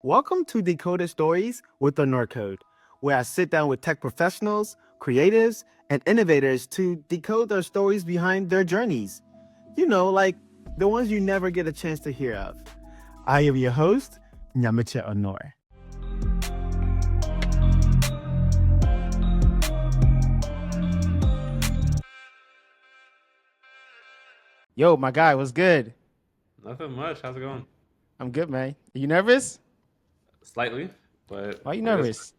Welcome to Decoded Stories with the Code, where I sit down with tech professionals, creatives, and innovators to decode their stories behind their journeys. You know, like the ones you never get a chance to hear of. I am your host, Nyamiche Honor. Yo, my guy, what's good? Nothing much. How's it going? I'm good, man. Are you nervous? Slightly, but Why are you I guess. nervous?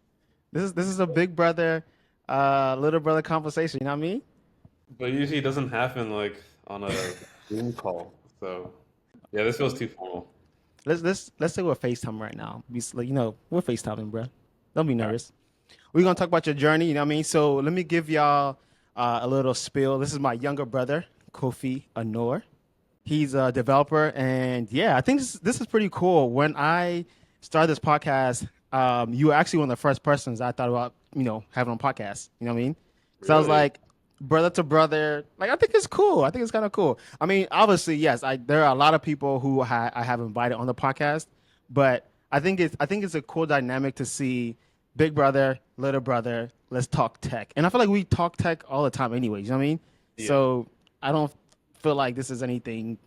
This is a big brother, little brother conversation. You know what I mean? But usually it doesn't happen like on a Zoom call. So yeah, this feels too formal. Let's say we're FaceTime right now. We're FaceTiming, bro. Don't be All right. nervous. We're gonna talk about your journey. You know what I mean? So let me give y'all a little spiel. This is my younger brother, Kofi Anor. He's a developer, and yeah, I think this is pretty cool. When I started this podcast, you were actually one of the first persons I thought about, having on podcast. You know what I mean? So I was Really? like, brother to brother. Like, I think it's cool. I think it's kind of cool. I mean, obviously, yes, there are a lot of people who I have invited on the podcast, but I think it's a cool dynamic to see big brother, little brother. Let's talk tech, and I feel like we talk tech all the time, anyways. You know what I mean? Yeah, So I don't feel like this is anything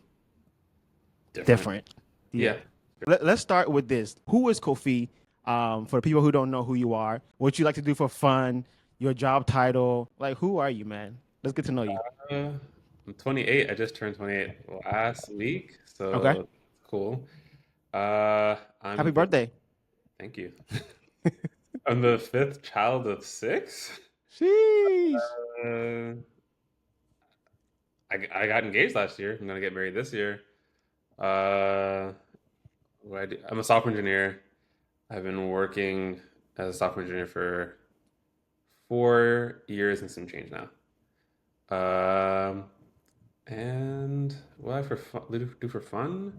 different. different. Yeah. Yeah. Let's start with this. Who is Kofi? For the people who don't know who you are, what you like to do for fun, your job title, like who are you, man? Let's get to know you. I'm 28. I just turned 28 last week, Okay. so cool. I'm Happy the birthday. thank you. I'm the fifth child of six. Sheesh. Uh, I got engaged last year. I'm gonna get married this year. Uh, what I do? I'm a software engineer. I've been working as a software engineer for 4 years and some change now. Um, and what I for fun, do for fun?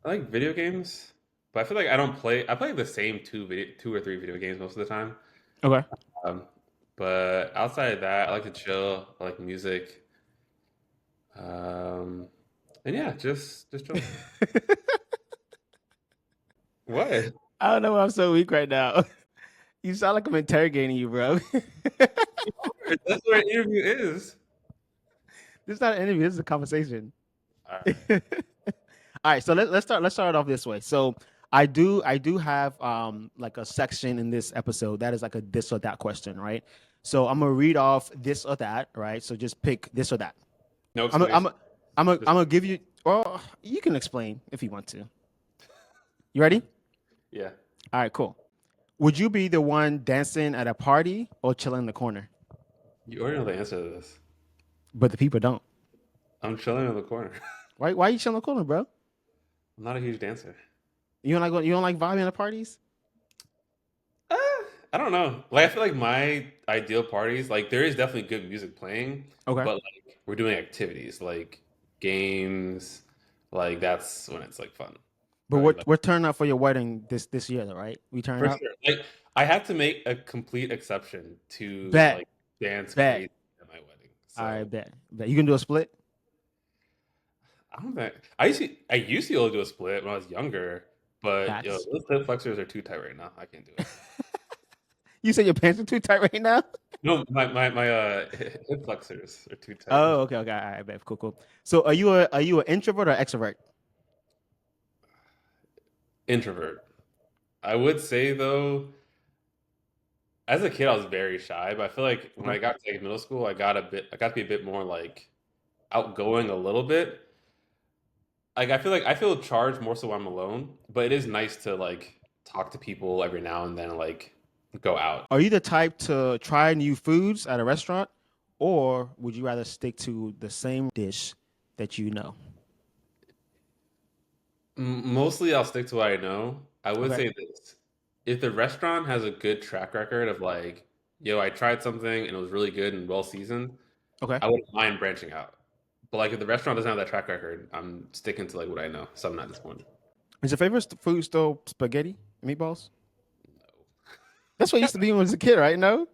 I like video games, but I feel like I don't play. I play the same two or three video games most of the time. Okay. Um, but outside of that, I like to chill. I like music. Um, and yeah, just chilling. What? I don't know why I'm so weak right now. You sound like I'm interrogating you, bro. This That's what an interview is. is not an interview. This is a conversation. All All right. right, so let's start it off this way. So I do have like a section in this episode that is like a this or that question, right? So I'm gonna read off this or that, right? So just pick this or that. No I'm a, I'm explanation. a, I'm a, I'm Just gonna give you. Well, you can explain if you want to. You ready? yeah. All right, cool. Would you be the one dancing at a party or chilling in the corner? You already know the answer to this. But the people don't. I'm chilling in the corner. Why you chilling in the corner, bro? I'm not a huge dancer. You don't like vibing at parties? Uh, I don't know. Like I feel like my ideal parties, like there is definitely good music playing, Okay. but like we're doing activities like games, like that's when it's like fun. But Right? we're Like we're turning up for your wedding this year, though, right? We turning for up. sure. Like I have to make a complete exception to Bet, like dance bet. crazy at my wedding. All right, So bet. You can do a split. I don't think I used to be able to do a split when I was younger, but Facts. those hip flexors are too tight right now. I can't do it. You said your pants are too tight right now. No, my hip flexors are too tight. Oh, okay. All right, bet. Cool. So, are you an introvert or extrovert? Introvert. I would say though, as a kid, I was very shy, but I feel like when Okay. I got to like middle school, I got to be a bit more like outgoing a little bit. Like I feel charged more so when I'm alone, but it is nice to like talk to people every now and then, like go out. Are you the type to try new foods at a restaurant, or would you rather stick to the same dish that you know? Mostly, I'll stick to what I know. I would Okay. say this: if the restaurant has a good track record of like, yo, I tried something and it was really good and well seasoned, Okay. I wouldn't mind branching out. But like if the restaurant doesn't have that track record, I'm sticking to like what I know, so I'm not disappointed. Is your favorite food still spaghetti, meatballs? That's what it used to be when I was a kid, right? No,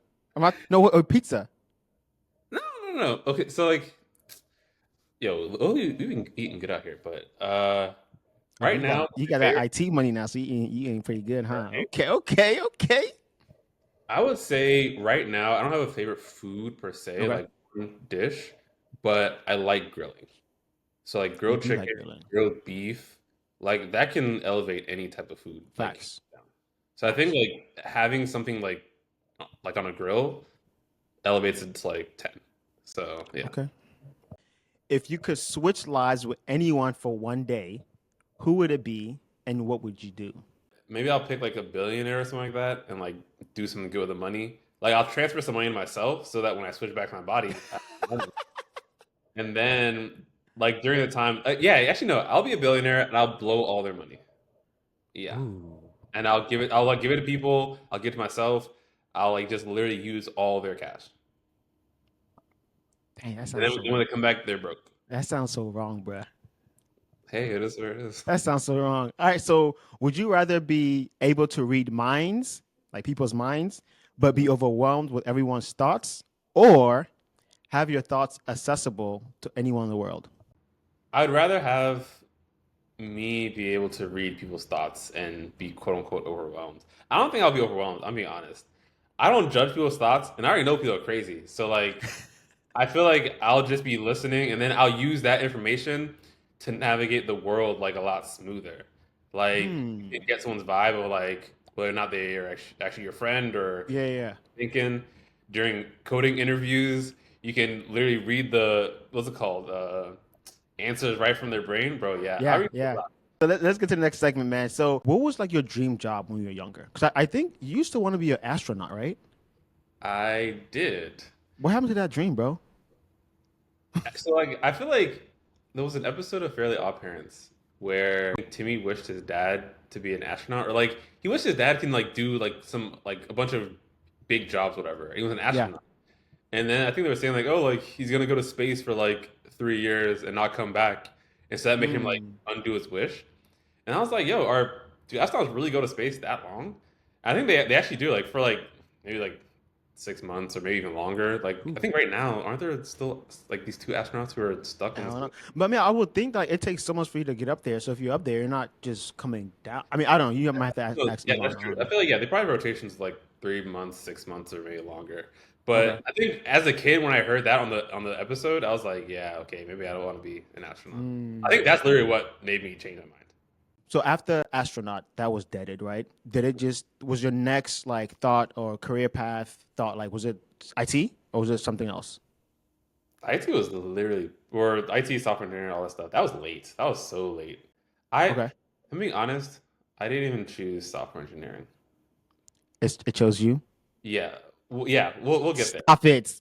no, or pizza. No, no, no. Okay, so like, yo, we've been eating good out here, but Oh, Right now, you my got that favorite, IT money now, so you ain't pretty good, huh? Okay, okay, okay. I would say right now, I don't have a favorite food per se, Okay. like one dish, but I like grilling. So like You grilled do like chicken, grilling. grilled beef, like that can elevate any type of food. Like, hands Facts. down. So I think Facts. like having something like on a grill elevates it to like 10. So yeah. Okay. If you could switch lives with anyone for one day, who would it be and what would you do? Maybe I'll pick like a billionaire or something like that and like do something good with the money. Like I'll transfer some money to myself so that when I switch back to my body, I have money. And then like during the time, yeah, actually no, I'll be a billionaire and I'll blow all their money. Yeah, Ooh. and I'll give it. I'll like give it to people. I'll give it to myself. I'll like just literally use all their cash. Dang, And then when they come back, they're broke. that sounds so wrong, bruh. Hey, it is what it is. That sounds so wrong. All right, so would you rather be able to read minds, like people's minds, but be overwhelmed with everyone's thoughts, or have your thoughts accessible to anyone in the world? I'd rather have me be able to read people's thoughts and be quote unquote overwhelmed. I don't think I'll be overwhelmed. I'm being honest. I don't judge people's thoughts, and I already know people are crazy. So like, I feel like I'll just be listening, and then I'll use that information to navigate the world like a lot smoother. Like, you Hmm. can get someone's vibe of like whether or not they are actually your friend or Yeah, yeah. thinking during coding interviews. You can literally read the what's it called answers right from their brain, bro. Yeah, I Yeah, read a yeah. lot. So let's get to the next segment, man. So, what was like your dream job when you were younger? Because I think you used to want to be an astronaut, right? I did. What happened to that dream, bro? So like I feel like there was an episode of Fairly Odd Parents where Timmy wished his dad to be an astronaut, or like he wished his dad can like do like some like a bunch of big jobs, whatever. He was an Yeah. astronaut, and then I think they were saying like, oh, like he's gonna go to space for like 3 years and not come back, and so that made him like Hmm. undo his wish. And I was like, yo, are do astronauts really go to space that long? I think they actually do, like for like maybe like 6 months or maybe even longer. Like I Ooh, think right now, aren't there still like these two astronauts who are stuck I in don't know. space? But I mean, I would think like it takes so much for you to get up there. So if you're up there, you're not just coming down. I mean, I don't know. You might have to So, ask yeah, Elon. that's I true. don't I know. feel like yeah, they probably have rotations like 3 months, 6 months, or maybe longer. Okay. But I think as a kid, when I heard that on the episode, I was like, yeah, okay, maybe I don't want to be an astronaut. I Mm. think that's literally what made me change my mind. So after astronaut, that was deaded, right? Did it just was your next like thought or career path thought like was it IT or was it something else? IT was literally, or IT software engineering, all that stuff. That was late. That was so late. Okay. I'm being honest, I didn't even choose software engineering. It chose you. Yeah, yeah, we'll get there. Stop it.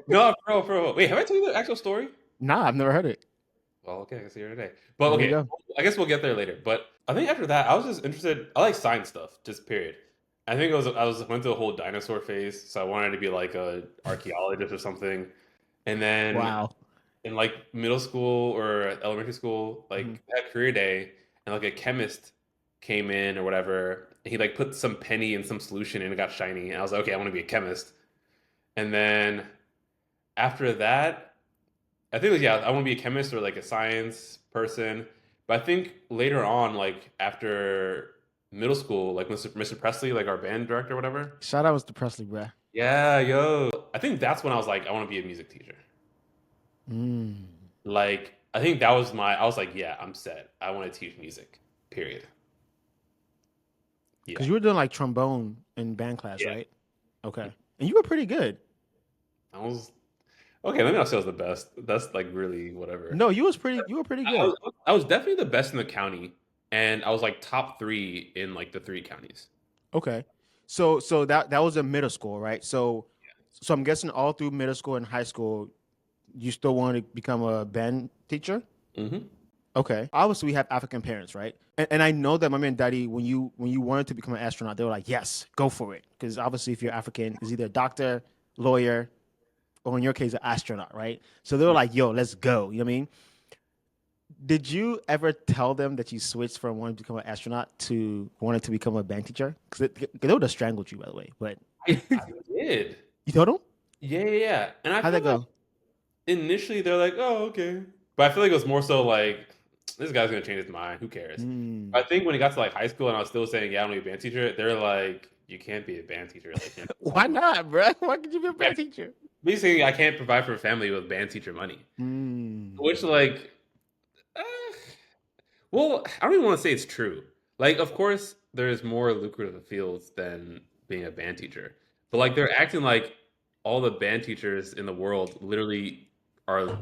No, bro. Wait, have I told you the actual story? Nah, I've never heard it. Well, okay, I guess here today. But There you okay, go. I guess we'll get there later. But I think after that, I was just interested. I like science stuff, just period. I think I was went through the whole dinosaur phase, so I wanted to be like a archaeologist or something. And then Wow. in like middle school or elementary school, Mhm. like at career day, and like a chemist came in or whatever, and he like put some penny in some solution and it got shiny. And I was like, okay, I want to be a chemist. And then after that, I think it was, yeah, I want to be a chemist or like a science person. But I think later on, like after middle school, like Mr. Presley, like our band director or whatever. Shout out to Presley, bruh. Yeah, yo. I think that's when I was like, I want to be a music teacher. Mm. Like, I think that was I was like, yeah, I'm set. I want to teach music, period. Yeah. Because you were doing like trombone in band class, Yeah. right? Okay. And you were pretty good. I was, okay, let me not say I was the best. That's like really whatever. No, you were pretty I good. was, I was definitely the best in the county, and I was like top three in like the three counties. Okay. So that was in middle school, right? So I'm guessing all through middle school and high school, you still wanted to become a band teacher? Hmm. Okay. Obviously, we have African parents, right? And I know that mommy and daddy, when you wanted to become an astronaut, they were like, "Yes, go for it." Because obviously, if you're African, it's either a doctor, lawyer, or in your case, an astronaut, right? So they were like, "Yo, let's go." You know what I mean? Did you ever tell them that you switched from wanting to become an astronaut to wanting to become a band teacher? Because they would have strangled you, by the way. But I did. you told them? Yeah. And I How'd feel that like go? initially they're like, oh, okay. But I feel like it was more so like, this guy's gonna change his mind. Who cares? Mm. I think when it got to like high school and I was still saying, yeah, I want to be a band teacher, they're like, you can't be a band teacher. Like, you're Why not, bro? Why could you be a not, bad teacher? basically, I can't provide for a family with band teacher money. Mm. Which, like, uh, well, I don't even want to say it's true. Like, of course, there's more lucrative fields than being a band teacher, but like, they're acting like all the band teachers in the world literally are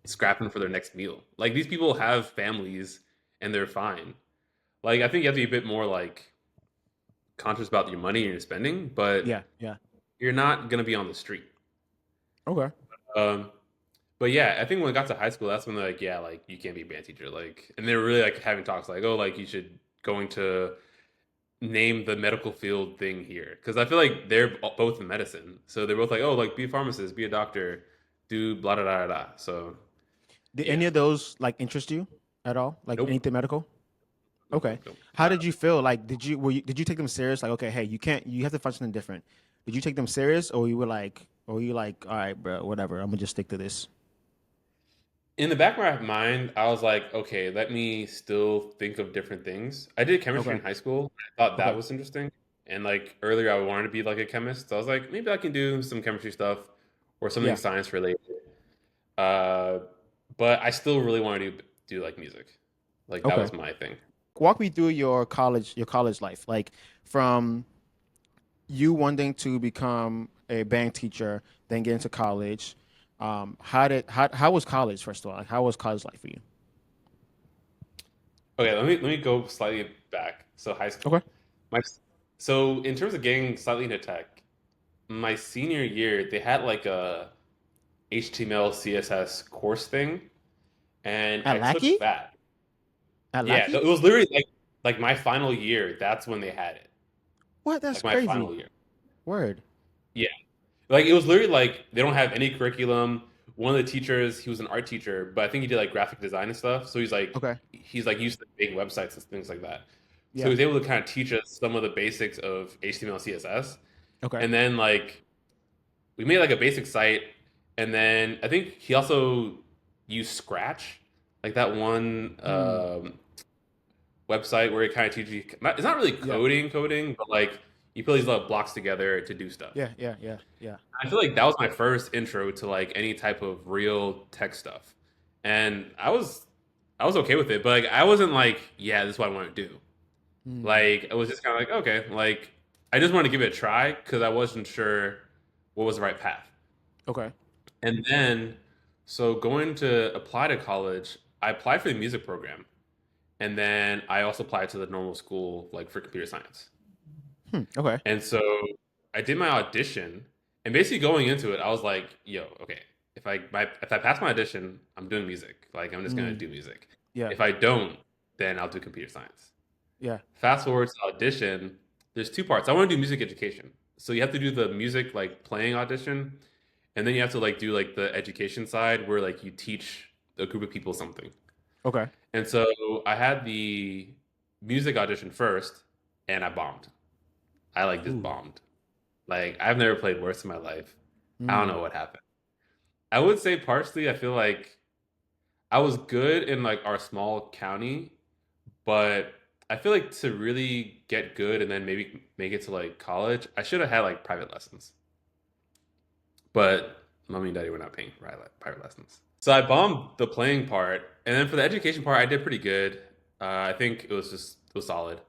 scrapping for their next meal. Like, these people have families and they're fine. Like, I think you have to be a bit more like conscious about your money and your spending, but Yeah, yeah. you're not gonna be on the street. Okay. Um, but yeah, I think when it got to high school, that's when they're like, yeah, like you can't be a band teacher, like, and they were really like having talks like, oh, like you should going to name the medical field thing here because I feel like they're both in medicine, so they're both like, oh, like be a pharmacist, be a doctor, do blah blah blah blah. So Did yeah, any of those like interest you at all? Like nope, anything medical? nope, Okay. nope, nope. How did you feel? Like, did you take them serious? Like, okay, hey, you have to find something different. Did you take them serious, or you were like, or you like, all right, bro, whatever, I'm gonna just stick to this. In the back of my mind, I was like, okay, let me still think of different things. I did chemistry Okay. in high school. I thought that Okay. was interesting. And like earlier, I wanted to be like a chemist. So I was like, maybe I can do some chemistry stuff or something Yeah. science related. Uh, but I still really wanted to do like music. Like that Okay. was my thing. Walk me through your college life, like from you wanting to become a band teacher, then get into college. How was college first of all? Like, how was college life for you? Okay, let me go slightly back. So high school. Okay. My so in terms of getting slightly into tech, my senior year they had like a HTML CSS course thing, and At I took Lackey? that. At Yeah, Lackey? it was literally like my final year. That's when they had it. What? That's Like my final crazy. year. Word. Yeah, like it was literally like they don't have any curriculum. One of the teachers, he was an art teacher, but I think he did like graphic design and stuff. So Okay. he's like used to making websites and things like that. So he Yeah. was able to kind of teach us some of the basics of HTML, CSS, Okay. and then like we made like a basic site, and then I think he also used Scratch, like that one Mm. website where it kind of teaches you. It's not really Yeah. coding, but like you put these little blocks together to do stuff. Yeah. Yeah. Yeah. Yeah. I feel like that was my first intro to like any type of real tech stuff, and I was okay with it, but like I wasn't like, yeah, this is what I want to do. Mm. Like I was just kind of like, okay, like I just wanted to give it a try because I wasn't sure what was the right path. Okay. And then, so going to apply to college, I applied for the music program, and then I also applied to the normal school like for computer science. Hmm. Okay. And so I did my audition, and basically going into it, I was like, "Yo, okay, if I pass my audition, I'm doing music. Like I'm just gonna Mm. do music. Yeah. If I don't, then I'll do computer science." Yeah. Fast forward to audition, there's two parts. I want to do music education, so you have to do the music like playing audition, and then you have to like do like the education side where like you teach a group of people something. Okay. And so I had the music audition first, and I bombed. I like just Ooh. bombed. Like I've never played worse in my life. I don't Mm. know what happened. I would say partially I feel like I was good in like our small county, but I feel like to really get good and then maybe make it to like college, I should have had like private lessons. But mommy and daddy were not paying for private lessons. So I bombed the playing part, and then for the education part, I did pretty good. I think it was solid.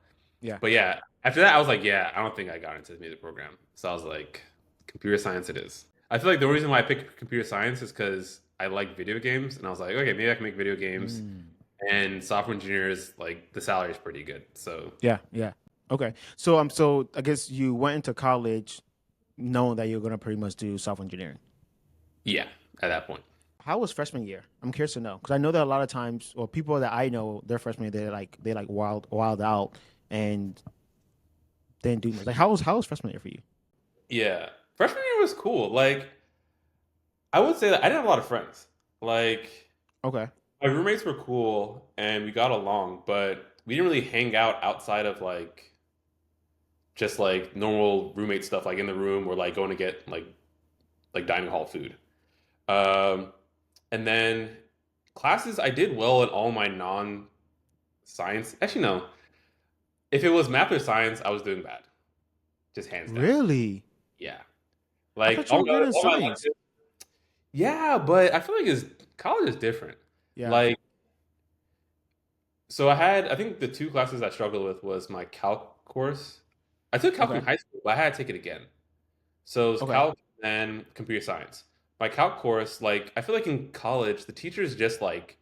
Yeah. But yeah, after that, I was like, yeah, I don't think I got into the music program. So I was like, computer science it is. I feel like the reason why I picked computer science is because I like video games, and I was like, okay, maybe I can make video games. Mm. And software engineers, like the salary is pretty good. So Yeah. Yeah. Okay. So I guess you went into college knowing that you're gonna pretty much do software engineering. yeah, at that point. How was freshman year? I'm curious to know because I know that a lot of times, or people that I know, their freshman year, they like wild out and didn't do much. Like how was freshman year for you? Yeah, freshman year was cool. Like I would say that I didn't have a lot of friends. Like Okay. my roommates were cool and we got along, but we didn't really hang out outside of like just like normal roommate stuff, like in the room or like going to get like dining hall food. Um, and then classes, I did well in all my non-science. Actually, no. If it was math or science, I was doing bad, just hands down. Really? Yeah, I like thought you were good in all my science. electives. Yeah, but I feel like it's college is different. Yeah. Like, so I think the two classes I struggled with was my calc course. I took calc in Okay. high school, but I had to take it again. So it was Okay. calc and computer science. My calc course, like, I feel like in college, the teachers just like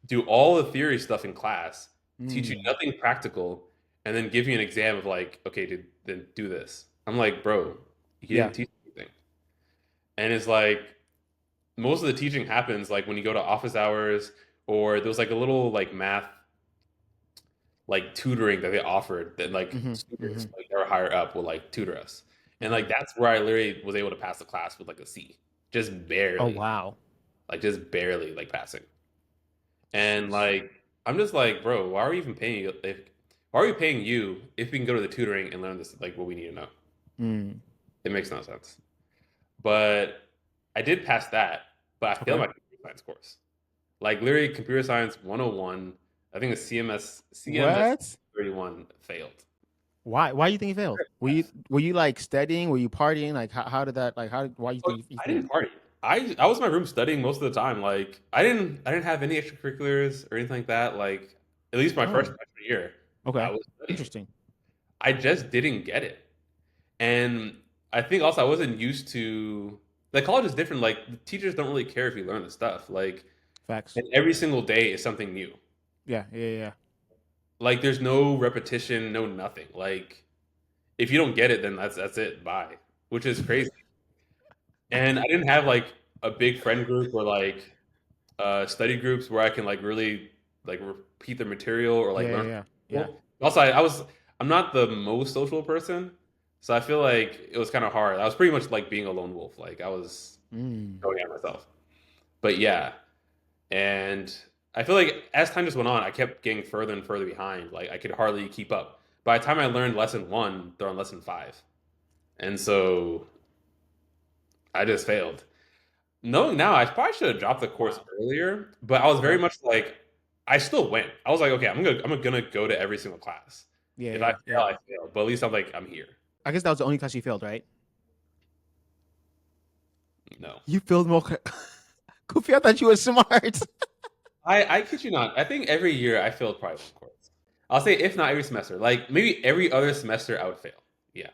do all the theory stuff in class, teach you Mm. nothing practical, and then give you an exam of like, okay, dude, then do this. I'm like, bro, you Yeah. didn't teach anything. And it's like most of the teaching happens like when you go to office hours, or there was like a little like math like tutoring that they offered that like Mm-hmm. Mm-hmm. students like that were higher up would like tutor us. And Mm-hmm. like that's where I literally was able to pass the class with like a C. Just Oh barely. wow. Like just barely like passing. And Jeez. like I'm just like, bro, why are we even paying you if why are we paying you if we can go to the tutoring and learn this like what we need to know? Mm. It makes no sense. But I did pass that, but I failed Okay. my computer science course. Like literally computer science 101, I think it's CMS What? 31 failed. Why? Why do you think you failed? Yes. Were you like studying? Were you partying? Like how did that like how why you Oh, think you I failed? didn't party. I was in my room studying most of the time. Like I didn't have any extracurriculars or anything like that. Like at least my first Oh, freshman year, I okay. was studying. Interesting. I just didn't get it. And I think also I wasn't used to like college is different. Like the teachers don't really care if you learn the stuff. Like Facts. and every single day is something new. Yeah, yeah, yeah. Like there's no repetition, no nothing. Like if you don't get it, then that's it. Bye. Which is crazy. And I didn't have like a big friend group or like study groups where I can like really like repeat the material or like Yeah, yeah, learn from yeah. Yeah. people. Also, I'm not the most social person, so I feel like it was kind of hard. I was pretty much like being a lone wolf. Like I was Mm. going at myself. But yeah, and I feel like as time just went on, I kept getting further and further behind. Like I could hardly keep up. By the time I learned lesson one, they're on lesson five, and so I just failed. Knowing now, I probably should have dropped the course Wow. earlier, but I was very Okay. much like, I still went. I was like, okay, I'm gonna go to every single class. Yeah, If I yeah, fail, yeah. I fail. But at least I'm like, I'm here. I guess that was the only class you failed, right? No, You failed more. Kofi, I thought you were smart. I kid you not. I think every year I failed probably one course. I'll say if not every semester, like maybe every other semester I would fail. Yeah,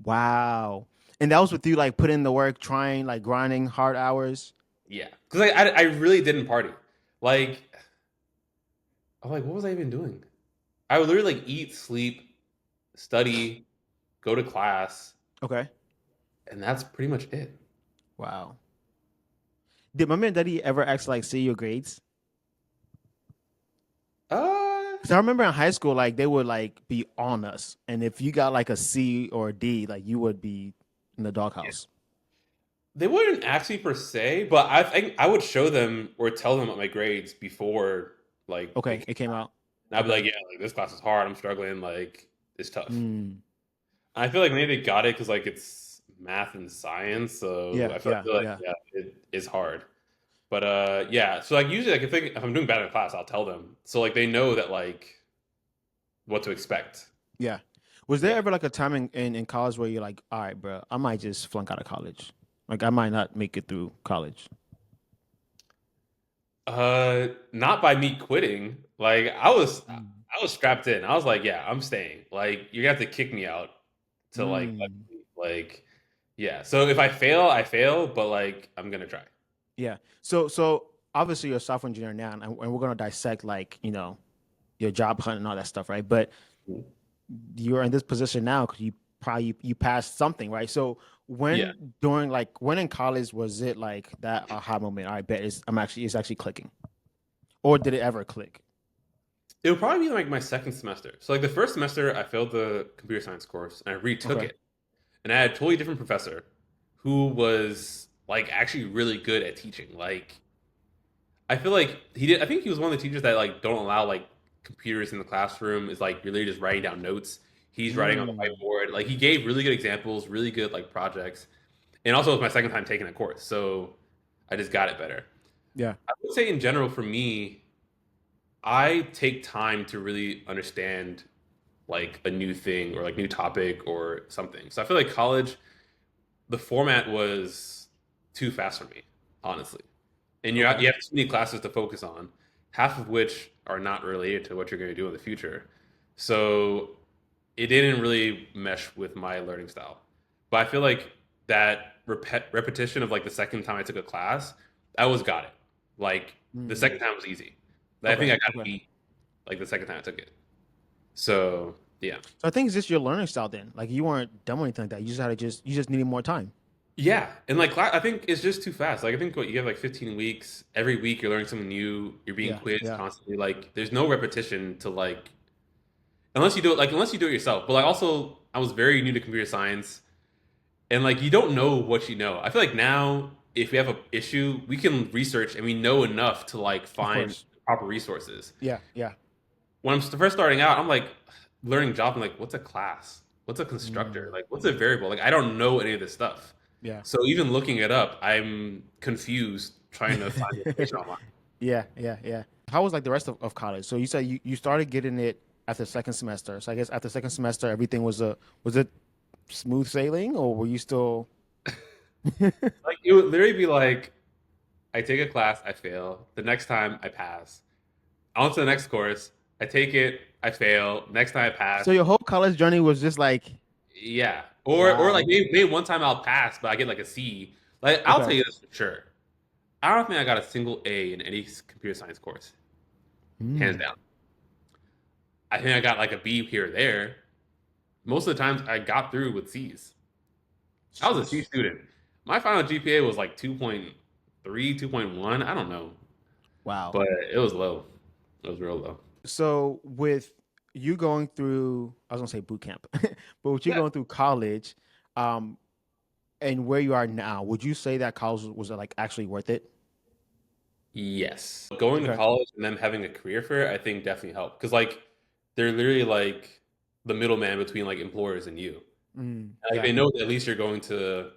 Wow. And that was with you like putting in the work, trying, like grinding hard hours. yeah. Because like I really didn't party. Like I'm like, what was I even doing? I would literally like eat, sleep, study, go to class, Okay. and that's pretty much it. Wow. Did Mama and Daddy ever actually like see your grades? Uh, Because I remember in high school, like they would like be on us, and if you got like a C or a D, like you would be in the doghouse. they wouldn't ask me per se, but I think I would show them or tell them what my grades before like they Okay, came it came out. out. And I'd be Okay. like, yeah, like this class is hard. I'm struggling. Like it's tough. Mm. And I feel like maybe they got it because like it's math and science, so Yeah, I yeah, feel like yeah, yeah, it is hard. But yeah. So like usually like if I'm doing bad in class, I'll tell them. So like they know that like what to expect. yeah. Was there Yeah. ever like a time in college where you're like, all right, bro, I might just flunk out of college. Like I might not make it through college. Not by me quitting. Like Mm. I was strapped in. I was like, yeah, I'm staying. Like you're gonna have to kick me out to like let Mm. me leave. Like yeah. So if I fail, I fail, but like I'm gonna try. Yeah. So obviously you're a software engineer now, and we're gonna dissect like your job hunt and all that stuff, right? But you're in this position now because you probably you passed something, right? So Yeah. when in college was it like that aha moment? I bet it's actually clicking, or did it ever click? It would probably be like my second semester. So like the first semester I failed the computer science course and I retook Okay. it. And I had a totally different professor who was like actually really good at teaching. Like I feel like I think he was one of the teachers that like don't allow like computers in the classroom. Is like really just writing down notes. He's writing on the Mm. whiteboard. Like he gave really good examples, really good like projects. And also it was my second time taking a course, so I just got it better. Yeah. I would say in general for me, I take time to really understand like a new thing or like new topic or something. So I feel like college, the format was too fast for me, honestly. And Okay. you have too many classes to focus on, half of which are not related to what you're going to do in the future. So it didn't really mesh with my learning style. But I feel like that repetition of like the second time I took a class, I always got it. Like the Mm. second time was easy. I Okay. think I got a Okay. B like the second time I took it. So yeah. So I think it's just your learning style then. Like you weren't dumb or anything like that. You just had to you just needed more time. Yeah, and like I think it's just too fast. Like I think what you have like 15 weeks. Every week you're learning something new. You're being Yeah. quizzed Yeah. constantly. Like there's no repetition to like unless you do it yourself. But like also I was very new to computer science, and like you don't know what you know. I feel like now if we have an issue, we can research and we know enough to like Of find course. proper resources. Yeah. Yeah. When I'm first starting out, I'm like learning Java. I'm like, what's a class? What's a constructor? Mm. Like, what's a variable? Like, I don't know any of this stuff. Yeah. So even looking it up, I'm confused trying to find information online. Yeah. Yeah. Yeah. How was like the rest of college? So you said you started getting it after second semester. So I guess after second semester, everything was it smooth sailing or were you still Like, it would literally be like, I take a class, I fail. The next time, I pass. On to the next course. I take it, I fail. Next time, I so pass. your whole college journey was just like, Yeah. Or like wow. maybe one time I'll pass, but I get like a C. Like I'll tell Okay. you this for sure. I don't think I got a single A in any computer science course, hands Mm. down. I think I got like a B here or there. Most of the times I got through with C's. I was a C Jeez. student. My final GPA was like 2.3, 2.1. I don't know, Wow. but it was low. It was real low. So with you going through, I was gonna say boot camp, but with you Yeah. going through college, um, and where you are now, would you say that college was like actually worth it? Yes. Going to Okay. college and then having a career fair, I think definitely helped. Because like they're literally like the middleman between like employers and you. Mm, Like yeah. they know that at least you're going to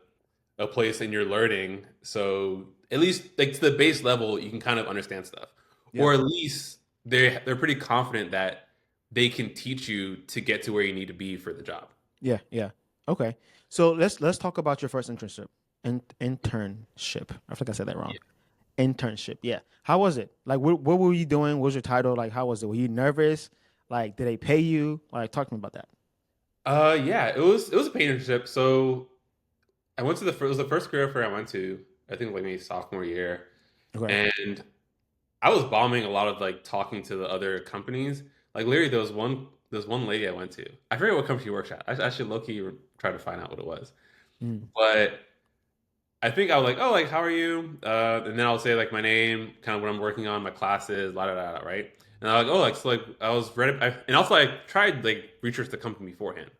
a place and you're learning, so at least like to the base level, you can kind of understand stuff, Yeah. or at least they're pretty confident that they can teach you to get to where you need to be for the job. Yeah. Yeah. Okay. So let's talk about your first internship. Internship. I think I said that wrong. Yeah. Internship. Yeah. How was it? Like, what were you doing? What was your title? Like, how was it? Were you nervous? Like, did they pay you? Like, talk to me about that. Yeah, it was a paid internship. So I went to it was the first career fair I went to. I think like maybe sophomore year, Okay. and I was bombing a lot of like talking to the other companies. Like literally, there was one lady I went to. I forget what company she works at. I should low key try to find out what it was. Mm, But I think I was like, oh, like how are you? And then I'll say like my name, kind of what I'm working on, my classes, la da da, da, right? And I'm like, oh, like so like I was ready, and also I tried like research the company beforehand.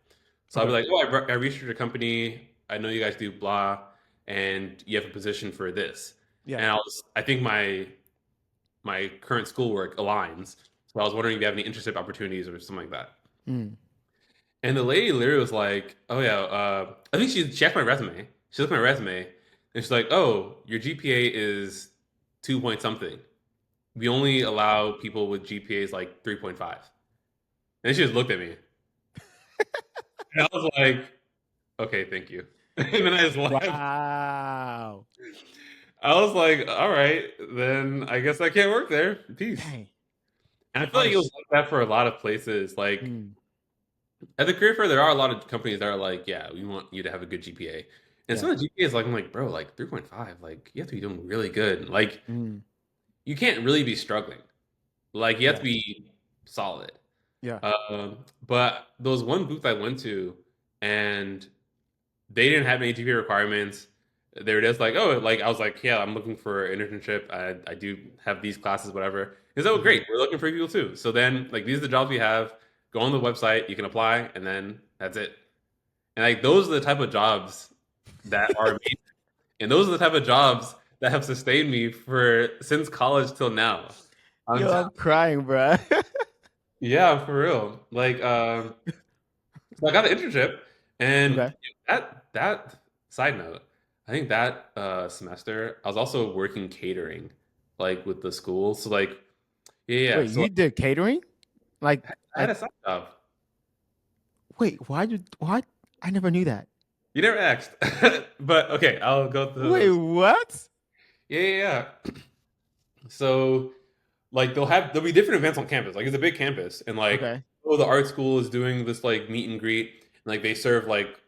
So I'll be okay. like, oh, I researched your company. I know you guys do blah, and you have a position for this. Yeah. And I think my current schoolwork aligns. So I was wondering if you have any internship opportunities or something like that. Mm, And the lady literally was like, "Oh yeah, I think she checked my resume. She looked at my resume, and she's like, "Oh, your GPA is 2 point something. We only allow people with GPAs like 3.5." And then she just looked at me, and I was like, "Okay, thank you." And then I just left. wow. I was like, "All right, then I guess I can't work there. Peace." Dang. And I feel like it was Harsh. like that for a lot of places. Like Mm, at the career fair, there are a lot of companies that are like, yeah, we want you to have a good GPA. And yeah. some of the GPAs, like, I'm like, bro, like 3.5, like, you have to be doing really good. Like, Mm, you can't really be struggling. Like, you have yeah. to be solid. Yeah. But there was one booth I went to, and they didn't have any GPA requirements. They were just like, oh, like, I was like, yeah, I'm looking for an internship. I do have these classes, whatever. He said, oh, Hmm. great, we're looking for people too. So then, like, these are the jobs we have. Go on the website, you can apply, and then that's it. And like those are the type of jobs that are amazing. And those are the type of jobs that have sustained me for since college till now. Yo, Until, I'm crying, bro. yeah, for real. Like so I got an internship, and Okay. that side note, I think that semester I was also working catering. like with the school. So like yeah. Wait, So you like, did catering? Like, I had like, a side job. wait, why? I never knew that. You never asked, but okay, I'll go Wait, through. what? Yeah. So like there'll be different events on campus. Like it's a big campus, and like Okay, oh, the art school is doing this like meet and greet, and like they serve like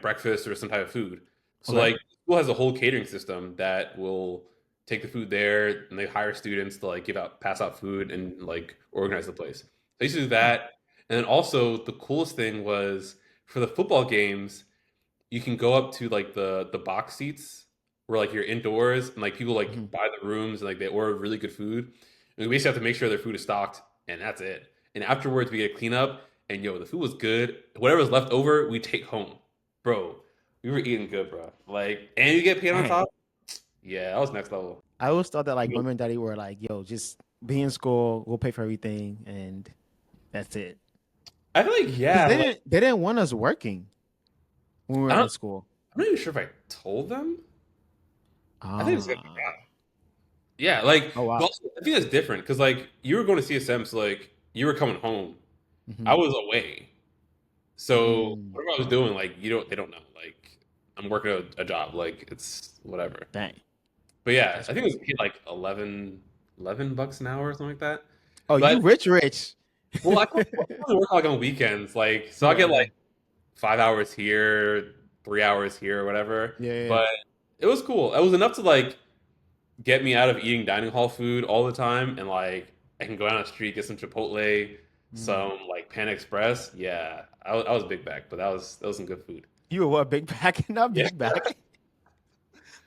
breakfast or some type of food. So okay. like the school has a whole catering system that will take the food there, and they hire students to like pass out food and like organize the place. They used to do Hmm. that, and then also the coolest thing was for the football games you can go up to like the box seats where like you're indoors and like people Hmm. like buy the rooms and like they order really good food. And we basically have to make sure their food is stocked and that's it. And afterwards we get a cleanup and yo, the food was good. Whatever's left over, we take home. Bro, we were eating good, bro. Like and you get paid on Dang. top. Yeah, that was next level. I always thought that like mom and daddy were like, yo, just be in school, we'll pay for everything, and that's it. I feel like Because yeah, like they didn't want us working when we were I in don't school. I'm not even sure if I told them. I think it's Ah, yeah, like, oh but wow. also, I think that's different because like you were going to CSM, so like you were coming home. I Hmm. was away, so Mm, whatever I was doing, like they don't know. Like I'm working a job, like it's whatever. dang, But yeah, that's I think it was crazy. paid like 11 bucks an hour or something like that. Oh, you But rich. well, I work like on weekends, like so I Okay, get like okay. 5 hours here, 3 hours here, or whatever. Yeah. But it was cool. It was enough to like get me out of eating dining hall food all the time and like I can go down the street, get some Chipotle, Mm. some like Pan Express. Yeah, I was big back, but that was some good food. You were what, big back? Not Yeah, big back.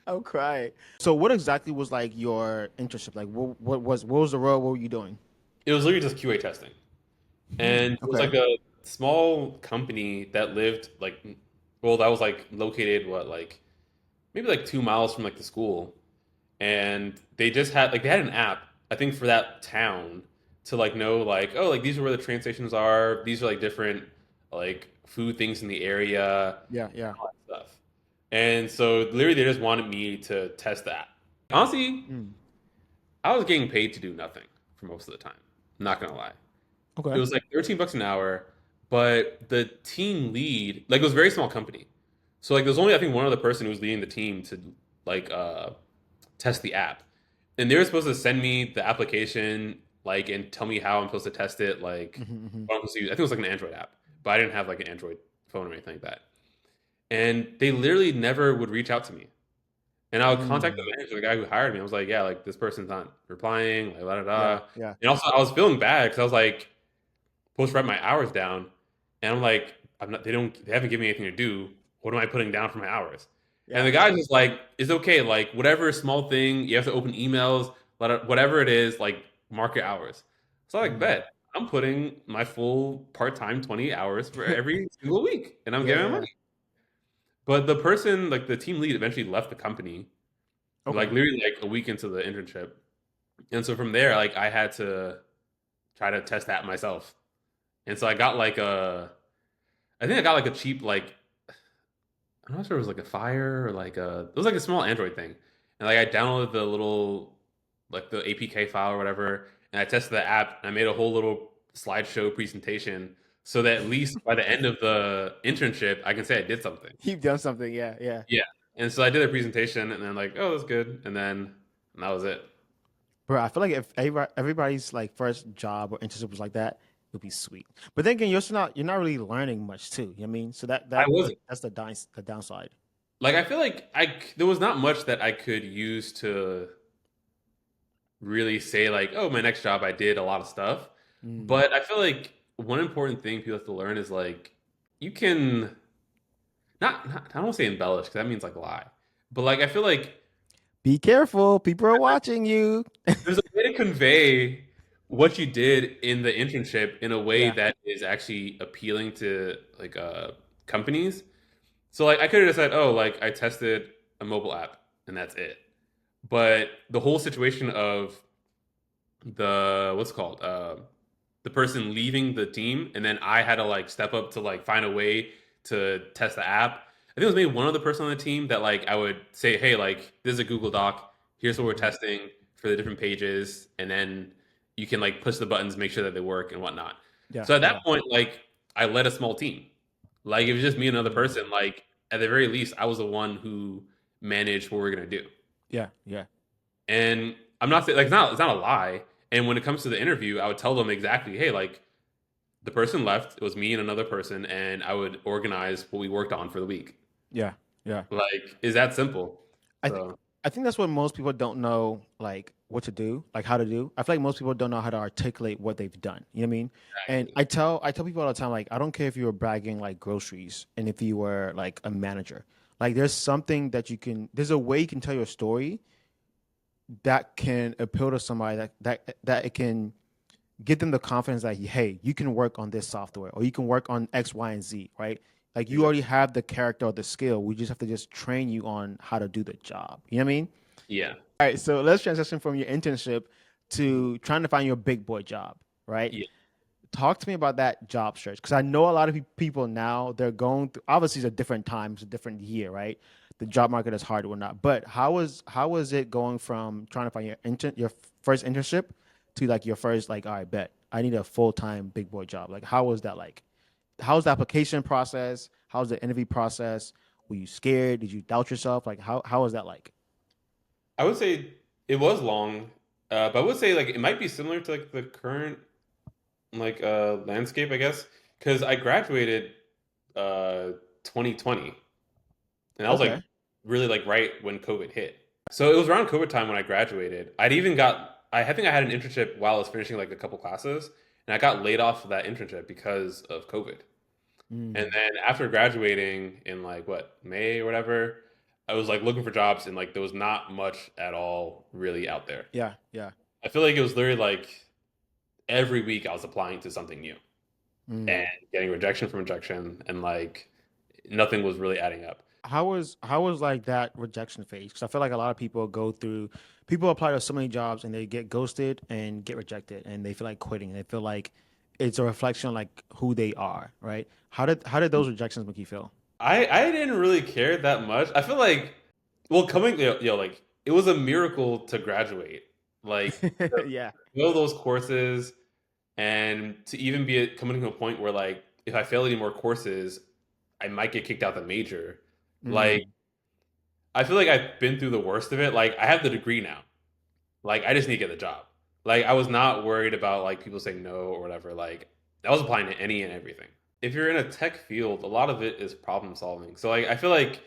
I'm crying. So what exactly was like your internship? Like what was the role? What were you doing? it was literally just QA testing, and Mm, it was okay. like a small company that lived like, well, that was like located what like maybe like 2 miles from like the school, and they had an app I think for that town to like know like oh like these are where the train stations are, these are like different like food things in the area, Yeah. all that stuff. And so literally they just wanted me to test that. Honestly, Mm, I was getting paid to do nothing for most of the time. I'm not gonna lie. It okay. was like 13 bucks an hour, but the team lead, like it was a very small company. So like there's only I think one other person who was leading the team to like test the app. And they were supposed to send me the application like and tell me how I'm supposed to test it, like Hmm. what I'm supposed to use. I think it was like an Android app, but I didn't have like an Android phone or anything like that. And they literally never would reach out to me. And I would contact the Mm, manager, the guy who hired me. I was like, yeah, like this person's not replying, like da da yeah, da. yeah, And also I was feeling bad because I was like, supposed to write my hours down, and I'm like, I'm not. They haven't given me anything to do. What am I putting down for my hours? And yeah. the guy's just like, it's okay. Like whatever small thing you have to open emails, whatever it is, like mark your hours. So I like Mm. bet I'm putting my full part time 20 hours for every single week, and I'm getting my Yeah. money. But the person, like the team lead, eventually left the company, like Okay. literally like a week into the internship. And so from there, like I had to try to test that myself. And so I got like I think I got like a cheap like I'm not sure it was like a Fire or like a it was like a small Android thing, and like I downloaded the little like the APK file or whatever, and I tested the app. And I made a whole little slideshow presentation so that at least by the end of the internship, I can say I did something. You've done something. Yeah. Yeah, and so I did a presentation, and then like oh that's good, and that was it. Bro, I feel like if everybody's like first job or internship was like that, it would be sweet. But then again, you're not really learning much too. You know what I mean? So I wasn't that's the downside. like I feel like there was not much that I could use to really say like, oh, my next job I did a lot of stuff. Mm. But I feel like one important thing people have to learn is like you can not I don't want to say embellish because that means like lie. But like I feel like Be careful. People are watching you. there's a way to convey what you did in the internship in a way Yeah. that is actually appealing to like companies. So like I could have just said, oh, like I tested a mobile app and that's it. But the whole situation of the what's it called the person leaving the team and then I had to like step up to like find a way to test the app. I think it was maybe one other person on the team that like I would say hey like this is a Google Doc, here's what we're Mhm. testing, for the different pages, and then you can like push the buttons, make sure that they work and whatnot. Yeah, So at that yeah. point, like I led a small team. Like it was just me and another Mm. person. Like at the very least, I was the one who managed what we are gonna do. Yeah, yeah, And I'm not saying like it's not a lie. And when it comes to the interview, I would tell them exactly, hey, like the person left, it was me and another person, and I would organize what we worked on for the week. yeah, yeah. Like, is that simple? I th- So I think that's what most people don't know, like what to do, like how to do. I feel like most people don't know how to articulate what they've done. You know what I mean? And exactly. I tell people all the time, like I don't care if you were bagging like groceries and if you were like a manager. Like there's something that you can. There's a way you can tell your story that can appeal to somebody that it can give them the confidence that hey, you can work on this software or you can work on X, Y, and Z, right? Like you already Exactly. have the character or the skill. We just have to just train you on how to do the job. You know what I mean? Yeah. All right, so let's transition from your internship to trying to find your big boy job, right? Yeah. Talk to me about that job search because I know a lot of people now they're going through. Obviously, it's a different time, it's a different year, right? The job market is hard or not. But how was it going from trying to find your first internship to like your first like all right, bet I need a full time big boy job. Like how was that like? How's the application process? How's the interview process? Were you scared? Did you doubt yourself? Like how was that like? I would say it was long, but I would say like it might be similar to like the current like landscape, I guess, because I graduated uh 2020, and that was like Okay. really like right when COVID hit. So it was around COVID time when I graduated. I think I had an internship while I was finishing like a couple classes, and I got laid off of that internship because of COVID. And Mm. then after graduating in like what, May or whatever, I was like looking for jobs and like there was not much at all really out there. Yeah, yeah. I feel like it was literally like every week I was applying to something new and Mm. getting rejection from rejection and like nothing was really adding up. How was like that rejection phase? Because I feel like a lot of people go through, people apply to so many jobs and they get ghosted and get rejected and they feel like quitting. They feel like it's a reflection of like who they are, right? How did those rejections make you feel? I didn't really care that much. I feel like well coming like it was a miracle to graduate. Like to Yeah. go those courses and to even be coming to a point where like if I fail any more courses, I might get kicked out the major. Like Mm. I feel like I've been through the worst of it. Like I have the degree now. Like I just need to get the job. Like I was not worried about like people saying no or whatever. Like I was applying to any and everything. If you're in a tech field, a lot of it is problem solving. So like I feel like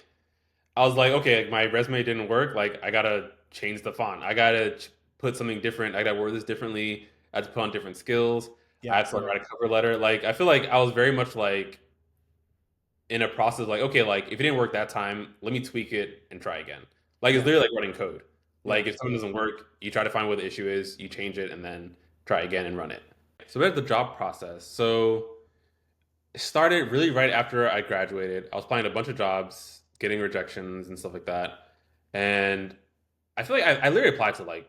I was like, okay, like, my resume didn't work. Like I gotta change the font. I gotta put something different. I gotta word this differently. I had to put on different skills. I Yeah, had to like yeah, write a cover letter. Like I feel like I was very much like in a process like, okay, like if it didn't work that time, let me tweak it and try again. Like it's yeah, literally like running code. yeah. Like if something doesn't work, you try to find what the issue is, you change it, and then try again and run it. So we had the job process. So it started really right after I graduated. I was applying to a bunch of jobs, getting rejections and stuff like that. And I feel like I literally applied to like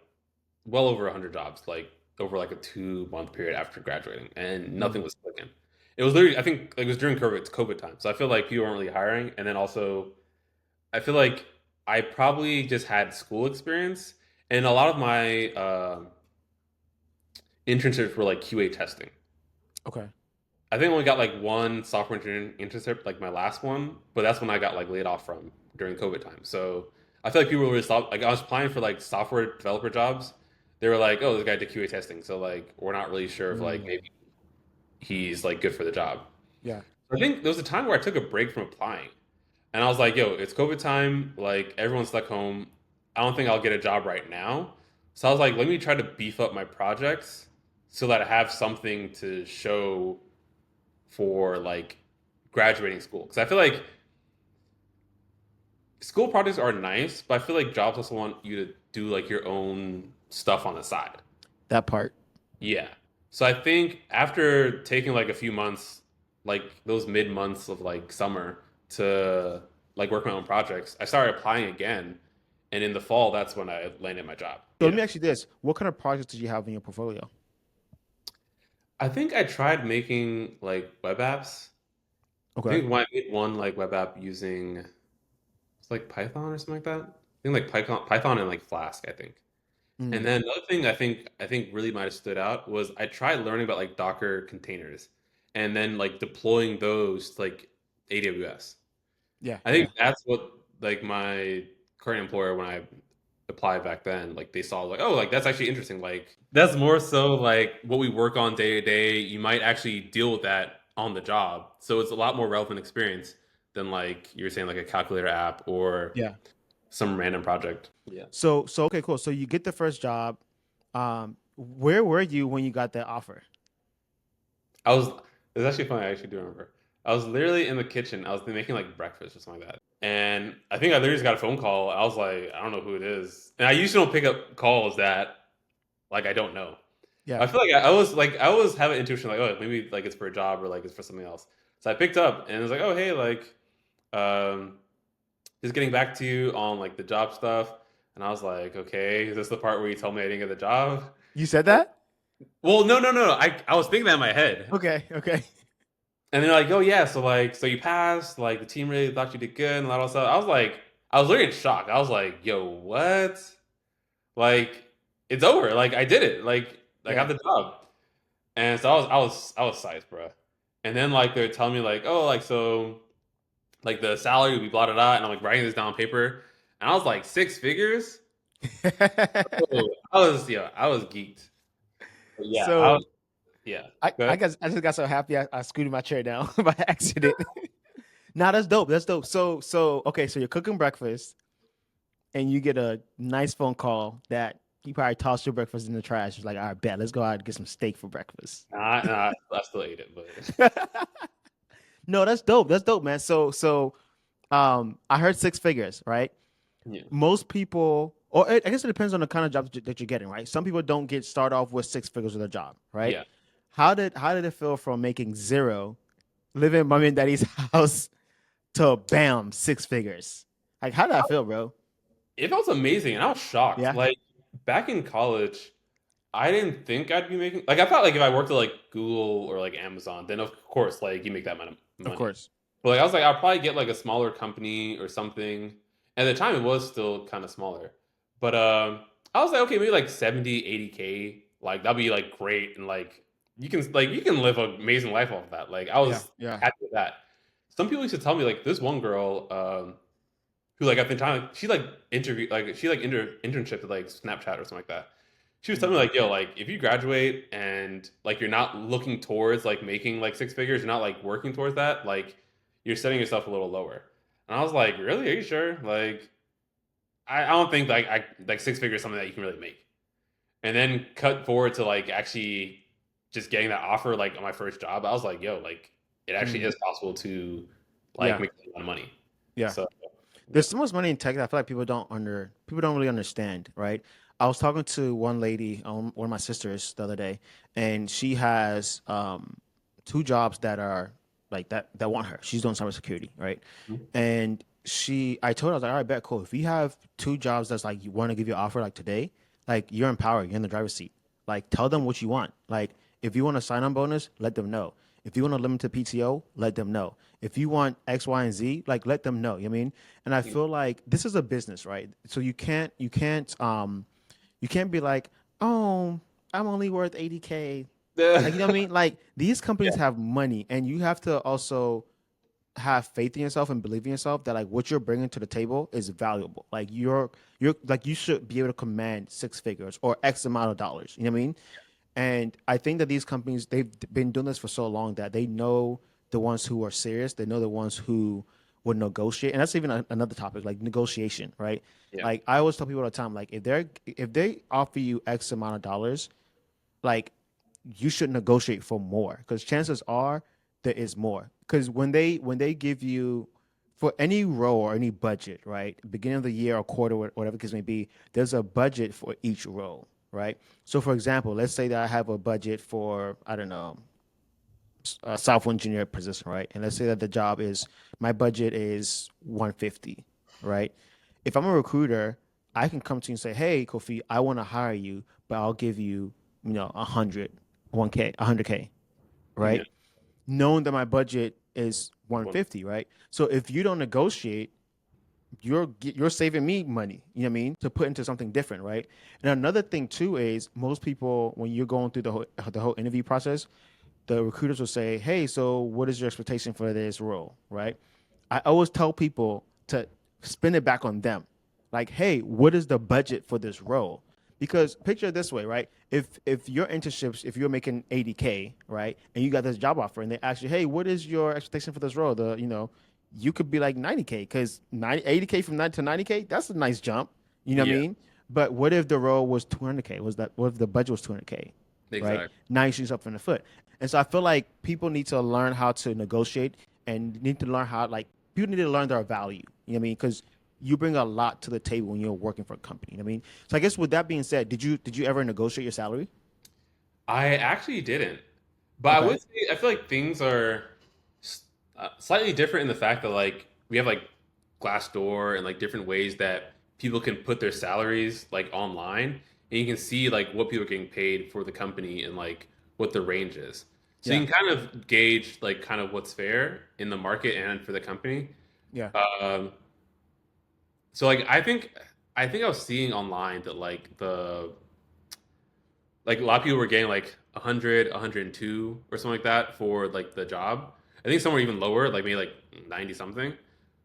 well over 100 jobs, like over like a 2 month period after graduating, and nothing Mm. was clicking. It was literally, I think, like, it was during COVID, it's COVID time, so I feel like people weren't really hiring. And then also, I feel like I probably just had school experience, and a lot of my internships were like QA testing. Okay. I think I only got like one software engineering internship, like my last one, but that's when I got like laid off from during COVID time. So I feel like people were really like I was applying for like software developer jobs. They were like, "Oh, this guy did QA testing," so like we're not really sure if like Mm. maybe he's like good for the job. Yeah, I think there was a time where I took a break from applying, and I was like, "Yo, it's COVID time. Like everyone's stuck home. I don't think I'll get a job right now." So I was like, "Let me try to beef up my projects so that I have something to show for like graduating school." Because I feel like school projects are nice, but I feel like jobs also want you to do like your own stuff on the side. that part. Yeah. So I think after taking like a few months, like those mid months of like summer to like work my own projects, I started applying again. And in the fall, that's when I landed my job. So let Yeah. me ask you this: what kind of projects did you have in your portfolio? I think I tried making like web apps. I Okay. think I made one like web app using it's like Python or something like that. I think like Python and like Flask, I think. And Mm. then another thing I think really might have stood out was I tried learning about like Docker containers and then like deploying those to, like AWS. Yeah, I think yeah, that's what like my current employer when I applied back then, like they saw like, oh, like that's actually interesting. Like that's more so like what we work on day to day. You might actually deal with that on the job. So it's a lot more relevant experience than like you're saying like a calculator app or yeah. some random project. Yeah. So okay, cool. So you get the first job. Where were you when you got that offer? I was it's actually funny, I actually do remember. I was literally in the kitchen. I was making like breakfast or something like that. And I think I literally just got a phone call. I was like, I don't know who it is. And I usually don't pick up calls that like I don't know. Yeah. I feel like I always have an intuition like, oh, maybe like it's for a job or like it's for something else. So I picked up and it was like, oh hey, like um just getting back to you on like the job stuff. And I was like, okay, is this the part where you told me I didn't get the job? You said that? Well, no. I was thinking that in my head. Okay, okay. And they're like, oh yeah, so like so you passed, like the team really thought you did good and all that stuff. I was like, I was literally in shock. I was like, yo, what? Like, it's over. Like I did it. Like I got Yeah. the job. And so I was psyched, bro. And then like they're telling me like, oh, like so like the salary will be blah blah blah, and I'm like writing this down on paper, and I was like six figures. Oh, I was geeked. But yeah, So yeah. I Good. guess I just got so happy I scooted my chair down by accident. Nah, that's dope. That's dope. So okay, so you're cooking breakfast and you get a nice phone call that you probably tossed your breakfast in the trash. It's like, all right, bet, let's go out and get some steak for breakfast. I still ate it, but No, that's dope. That's dope, man. So I heard six figures, right? yeah, Most people, or I guess it depends on the kind of job that you're getting, right? Some people don't get start off with six figures with a job, right? yeah. How did it feel from making zero, living in mommy and daddy's house to bam six figures? Like, how did I feel, bro? It felt amazing, and I was shocked. Yeah, Like back in college, I didn't think I'd be making like I thought like if I worked at like Google or like Amazon, then of course like you make that amount of of money. course. But like I was like I'll probably get like a smaller company or something. At the time, it was still kind of smaller, but I was like okay, maybe like 70, 80K. Like that'd be like great, and like you can live an amazing life off of that. Like I Yeah, was yeah. happy with that. Some people used to tell me like this one girl who like at the time she like interview like she like internship at like Snapchat or something like that. She was telling Mm, me like, yo, like if you graduate and like you're not looking towards like making like six figures, you're not like working towards that, like you're setting yourself a little lower. And I was like, really? Are you sure? Like I don't think like I like six figures is something that you can really make. And then cut forward to like actually just getting that offer like on my first job, I was like, yo, like it actually mm. is possible to like Yeah, make a lot of money. yeah. So yeah. There's so much money in tech that I feel like people don't really understand, right? I was talking to one lady, one of my sisters the other day, and she has two jobs that are like that want her. She's doing cybersecurity, right? And I told her, I was like, all right, bet, cool. If you have two jobs that's like you want to give you an offer like today, like you're empowered, you're in the driver's seat. Like tell them what you want. Like if you want a sign-on bonus, let them know. If you want a limited PTO, let them know. If you want X, Y, and Z, like let them know. You know what I mean? And I feel like this is a business, right? So you can't be like, oh, I'm only worth 80K. Like you know what I mean? Like these companies Yeah. have money, and you have to also have faith in yourself and believe in yourself that like what you're bringing to the table is valuable. Like you're like you should be able to command six figures or X amount of dollars. You know what I mean? And I think that these companies they've been doing this for so long that they know the ones who are serious. They know the ones who would negotiate, and that's even another topic like negotiation, right? Yeah. Like I always tell people all the time, like if they offer you X amount of dollars, like you should negotiate for more because chances are there is more. Because when they give you for any role or any budget, right? Beginning of the year or quarter, whatever the case may be, there's a budget for each role, right? So, for example, let's say that I have a budget for I don't know a software engineer position, right? And let's say that the job is my budget is 150, right? If I'm a recruiter, I can come to you and say, "Hey, Kofi, I want to hire you, but I'll give you, 100, 1K, 100K, Yeah. right? Knowing that my budget is One. 150, right? So if you don't negotiate, you're saving me money, you know what I mean, to put into something different, right? And another thing too is most people when you're going through the whole interview process, the recruiters will say, "Hey, so what is your expectation for this role?" Right? I always tell people to spin it back on them. Like, "Hey, what is the budget for this role?" Because picture it this way, right? If your internships, if you're making 80K, right, and you got this job offer, and they ask you, "Hey, what is your expectation for this role?" You could be like 90K because 80K from 90 to 90K, that's a nice jump. You know what I Yeah, mean? But what if the role was 200K? What if the budget was 200K? Right? exactly. Now you shoot yourself in the foot. And so I feel like people need to learn how to negotiate and need to learn how like people need to learn their value. You know what I mean? Because you bring a lot to the table when you're working for a company. You know what I mean? So I guess with that being said, did you ever negotiate your salary? I actually didn't, but I Okay. would say I feel like things are slightly different in the fact that like we have like Glassdoor and like different ways that people can put their salaries like online, and you can see like what people are getting paid for the company and like what the range is. So Yeah. you can kind of gauge like kind of what's fair in the market and for the company. Yeah. Um, so like I think I was seeing online that like a lot of people were getting like 100, 102 or something like that for like the job. I think some were even lower, like maybe like 90 something.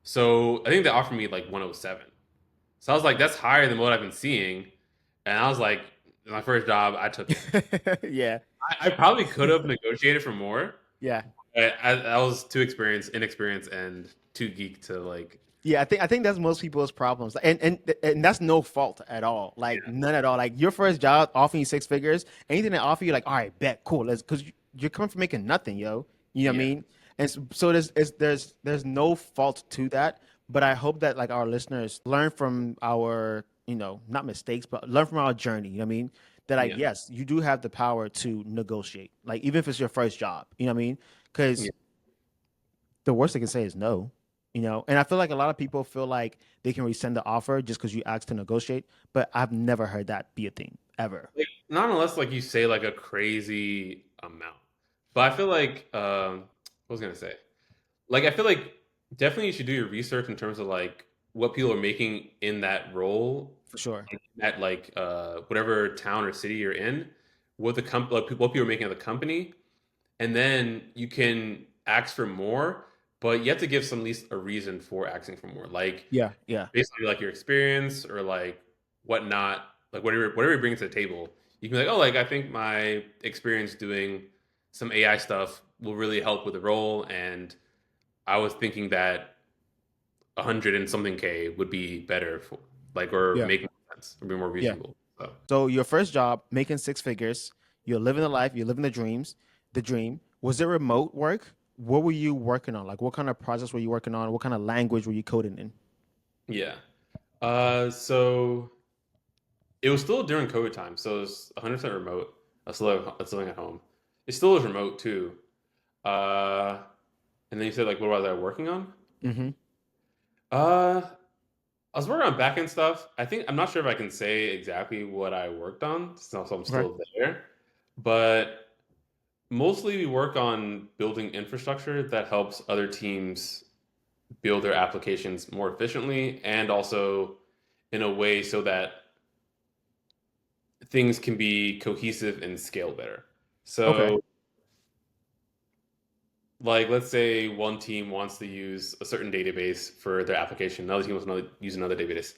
So I think they offered me like 107. So I was like, that's higher than what I've been seeing. And I was like, my first job, I took it. Yeah. I probably could have negotiated for more. Yeah. But I was too inexperienced, and too geek to like. Yeah, I think that's most people's problems, and that's no fault at all, like Yeah, none at all. Like your first job offering you six figures, anything they offer you, like, all right, bet, cool, let's, because you're coming from making nothing, yo. You know what I yeah, mean? And so there's no fault to that, but I hope that like our listeners learn from our, not mistakes, but learn from our journey. You know what I mean? That like yeah, yes, you do have the power to negotiate, like even if it's your first job. You know what I mean? yeah. Because the worst they can say is no. And I feel like a lot of people feel like they can rescind the offer just because you asked to negotiate, but I've never heard that be a thing ever. Like, not unless like you say like a crazy amount. But I feel like what was I gonna say? Like I feel like definitely you should do your research in terms of like what people are making in that role For sure. at like whatever town or city you're in, what the what people are making at the company, and then you can ask for more, but you have to give some at least a reason for asking for more. Like Yeah, yeah, basically like your experience or like whatnot, like whatever you bring to the table. You can be like, oh, like I think my experience doing some AI stuff will really help with the role, and I was thinking that 100 and something K would be better for like or yeah, make more sense or be more yeah. reasonable. So So your first job, making six figures, you're living the life, you're living the dream. Was it remote work? What were you working on? Like what kind of projects were you working on? What kind of language were you coding in? yeah. So it was still during COVID time, so it was 100% remote. I was living at home. It still was remote too. Uh, and then you said like, what was I working on? Mm-hmm. Uh, I was working on backend stuff. I'm not sure if I can say exactly what I worked on since I'm Okay. still there, but mostly we work on building infrastructure that helps other teams build their applications more efficiently and also in a way so that things can be cohesive and scale better. Okay. So, like, let's say one team wants to use a certain database for their application, another team wants to use another database.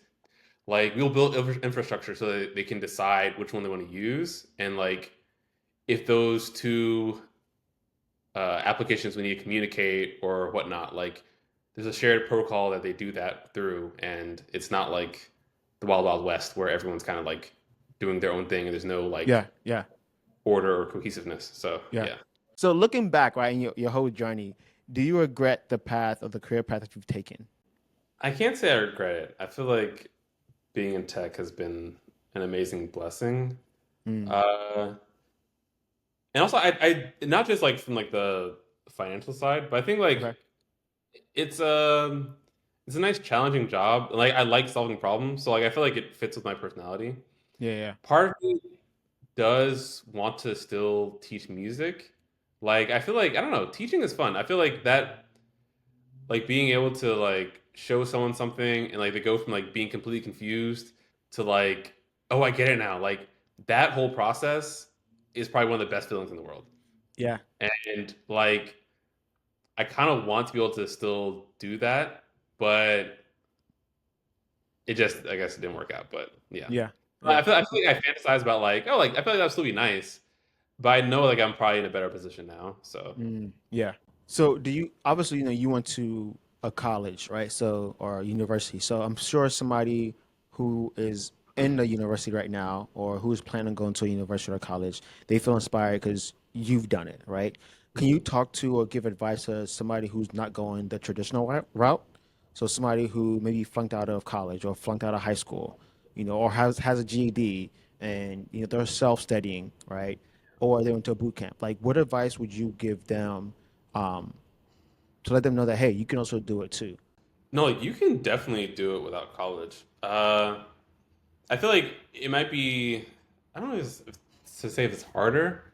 Like, we'll build infrastructure so that they can decide which one they want to use, and like, if those two applications we need to communicate or whatnot, like, there's a shared protocol that they do that through, and it's not like the Wild Wild West where everyone's kind of like doing their own thing and there's no like Yeah, yeah, order or cohesiveness. So yeah. yeah, So looking back, right, in your whole journey, do you regret the path of the career path that you've taken? I can't say I regret it. I feel like being in tech has been an amazing blessing. Mm, Uh, and also, I not just like from like the financial side, but I think okay. like it's it's a nice challenging job. Like I like solving problems, so like I feel like it fits with my personality. Yeah, yeah. Part of me does want to still teach music. Like I feel like I don't know, teaching is fun. I feel like that like being able to like show someone something and like they go from like being completely confused to like, oh, I get it now. Like that whole process is probably one of the best feelings in the world. Yeah. And like I kind of want to be able to still do that, but it just I guess it didn't work out. But yeah. Yeah. I Yeah. feel like I fantasize about like, oh, like I feel like that would still be nice, but I know like I'm probably in a better position now. So Yeah. So do you obviously you went to a college, right? So or a university. So I'm sure somebody who is in the university right now or who is planning on going to a university or college, they feel inspired because you've done it, right? Can you mhm. talk to or give advice to somebody who's not going the traditional route? So somebody who maybe flunked out of college or flunked out of high school, or has a GED and they're self-studying, right? Or they went to a boot camp. Like, what advice would you give them um, to let them know that hey, you can also do it too? No, like you can definitely do it without college. I feel like it might be I don't know to say if it's harder.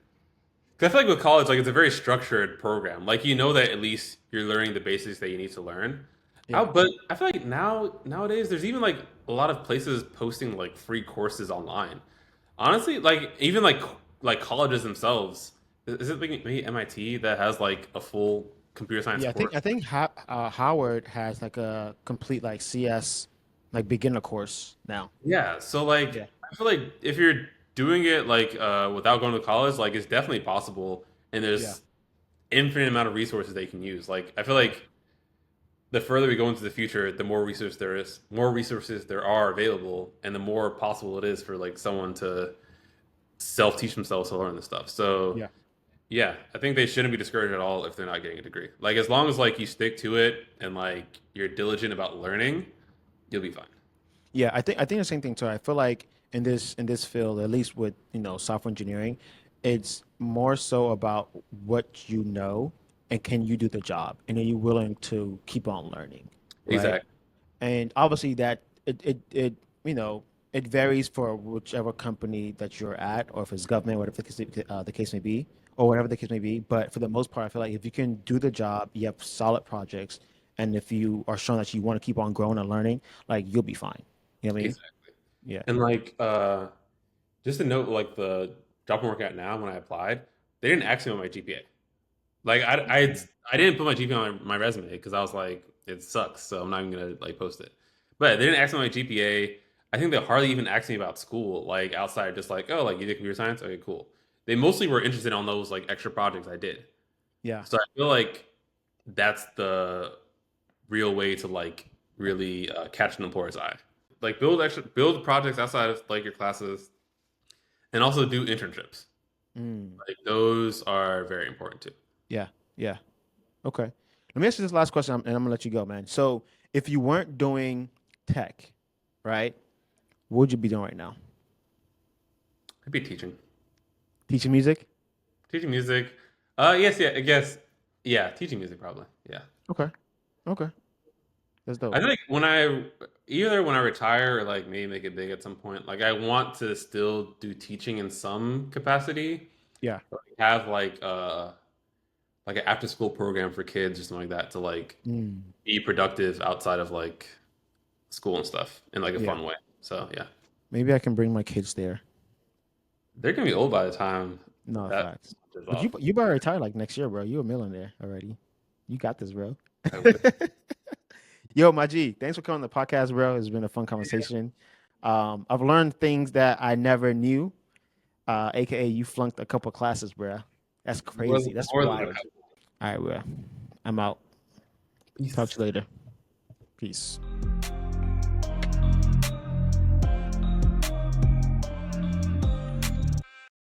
'Cause I feel like with college, like it's a very structured program. Like you know that at least you're learning the basics that you need to learn. Yeah, But I feel like nowadays there's even like a lot of places posting like free courses online. Honestly, like even like colleges themselves. Is it like maybe MIT that has like a full computer science yeah. I think course? I think Howard has like a complete like CS like beginner course now. Yeah, so like Yeah, I feel like if you're doing it like without going to college, like it's definitely possible, and yeah, there's infinite amount of resources they can use. Like I feel yeah, like the further we go into the future, the more resources there are available, and the more possible it is for like someone to self teach themselves to learn this stuff. So yeah. yeah, I think they shouldn't be discouraged at all if they're not getting a degree. Like as long as like you stick to it and like you're diligent about learning, you'll be fine. Yeah, I think the same thing too. I feel like in this field, at least with software engineering, it's more so about what you know and can you do the job, and are you willing to keep on learning, right? Exactly. And obviously that it varies for whichever company that you're at, or if it's government, whatever the case may be, or whatever the case may be. But for the most part, I feel like if you can do the job, you have solid projects, and if you are showing that you want to keep on growing and learning, like you'll be fine. You know what I mean? Exactly. Yeah. And like just to note, like the job I'm working at now, when I applied, they didn't ask me about my GPA. Like I didn't put my GPA on my resume because I was like, it sucks, so I'm not even gonna like post it. But they didn't ask me my GPA. I think they hardly even asked me about school, like outside, just like, oh, like you did computer science, okay, cool. They mostly were interested on those like extra projects I did. Yeah. So I feel like that's the real way to like really catch an employer's eye. Like build projects outside of like your classes, and also do internships. Mm. Like those are very important too. Yeah. Yeah. Okay. Let me ask you this last question, and I'm gonna let you go, man. So, if you weren't doing tech, right, what would you be doing right now? I'd be teaching. Teaching music? Teaching music. Yes, yeah, I guess. Yeah, teaching music probably. Yeah. Okay. Okay. That's dope. I think when I either when I retire or like maybe make it big at some point, like I want to still do teaching in some capacity. Yeah. Or have like an after school program for kids or something like that to like Mm. be productive outside of like school and stuff in like a Yeah. fun way. So yeah. Maybe I can bring my kids there. They're gonna be old by the time No that facts. is But you off. you better retire like next year, bro. You a millionaire already. You got this, bro. I wish. Yo, my G, thanks for coming on the podcast, bro. It's been a fun conversation. I've learned things that I never knew. AKA you flunked a couple classes, bro. That's crazy. That's More than a wild. couple. All right, bro. I'm out. Talk Peace. to you later. Peace.